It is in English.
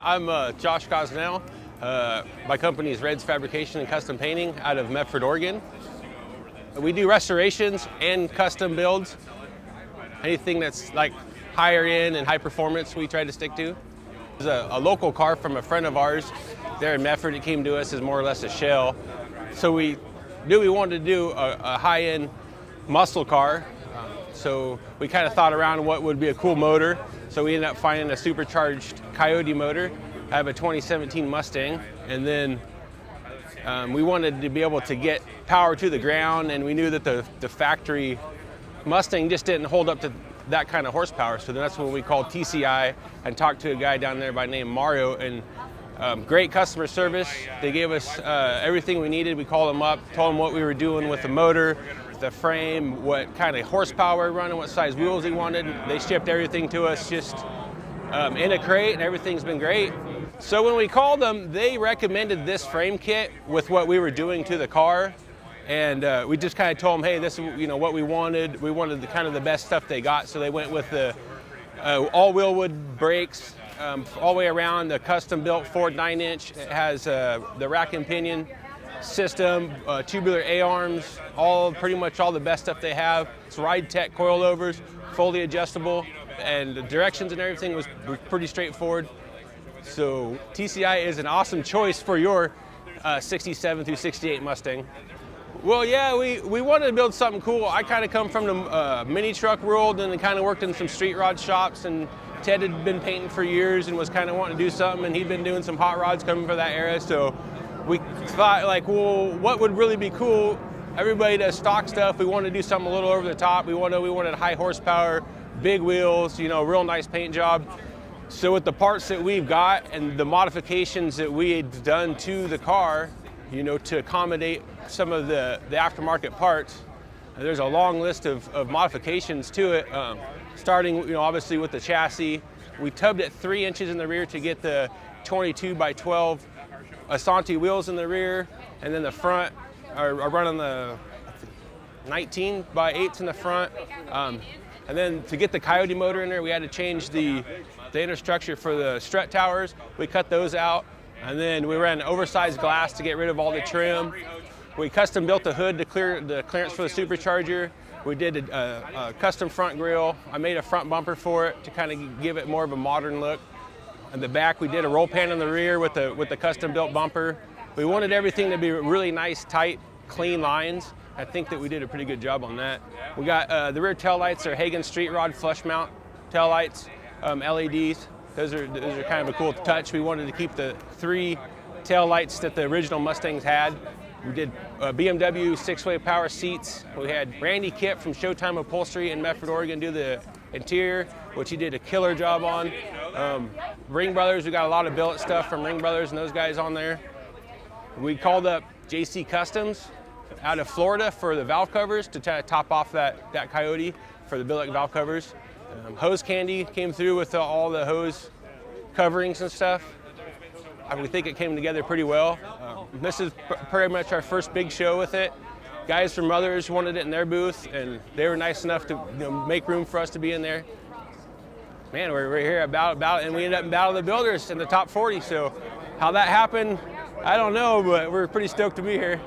I'm Josh Gosnell. My company is Red's Fabrication and Custom Painting out of Medford, Oregon. We do restorations and custom builds. Anything that's like higher end and high performance we try to stick to. There's a local car from a friend of ours there in Medford. It came to us as more or less a shell. So we knew we wanted to do a high-end muscle car. So we kind of thought around what would be a cool motor. So we ended up finding a supercharged Coyote motor. I have a 2017 Mustang, and then we wanted to be able to get power to the ground, and we knew that the factory Mustang just didn't hold up to that kind of horsepower. So that's when we called T.C.I. and talked to a guy down there by name Mario, and great customer service. They gave us everything we needed. We called them up, told them what we were doing with the motor, the frame, what kind of horsepower we're running, what size wheels he wanted. They shipped everything to us just in a crate, and everything's been great. So when we called them, they recommended this frame kit with what we were doing to the car. And we just kind of told them, hey, this is what we wanted. We wanted the kind of the best stuff they got. So they went with the all-wheel wood brakes all the way around, the custom-built Ford 9-inch. It has the rack and pinion system, tubular A-arms, pretty much all the best stuff they have. It's Ride Tech coilovers, fully adjustable, and the directions and everything was pretty straightforward. So T.C.I. is an awesome choice for your 67 through 68 Mustang. Well, yeah, we wanted to build something cool. I kind of come from the mini truck world and kind of worked in some street rod shops, and Ted had been painting for years and was kind of wanting to do something, and he'd been doing some hot rods coming from that era. So we thought, like, well, what would really be cool? Everybody does stock stuff. We wanted to do something a little over the top. We wanted high horsepower, big wheels, real nice paint job. So with the parts that we've got and the modifications that we had done to the car, to accommodate some of the aftermarket parts, there's a long list of modifications to it, starting obviously with the chassis. We tubbed it 3 inches in the rear to get the 22 by 12 Asante wheels in the rear, and then the front are running the 19 by 8s in the front. And then to get the Coyote motor in there, we had to change the inner structure for the strut towers. We cut those out, and then we ran oversized glass to get rid of all the trim. We custom built the hood to clear the clearance for the supercharger. We did a custom front grille. I made a front bumper for it to kind of give it more of a modern look. In the back, we did a roll pan in the rear with the custom built bumper. We wanted everything to be really nice, tight, clean lines. I think that we did a pretty good job on that. We got the rear tail lights are Hagen Street Rod flush mount tail lights, LEDs. Those are kind of a cool touch. We wanted to keep the 3 tail lights that the original Mustangs had. We did BMW 6-way power seats. We had Randy Kipp from Showtime Upholstery in Medford, Oregon do the interior, which he did a killer job on. Ring Brothers, we got a lot of billet stuff from Ring Brothers and those guys on there. We called up JC Customs out of Florida for the valve covers to top off that Coyote for the billet valve covers. Hose Candy came through with all the hose coverings and stuff. We think it came together pretty well. This is pretty much our first big show with it. Guys from others wanted it in their booth, and they were nice enough to make room for us to be in there. Man, we're here about and we ended up in Battle of the Builders in the top 40. So how that happened, I don't know, but we're pretty stoked to be here.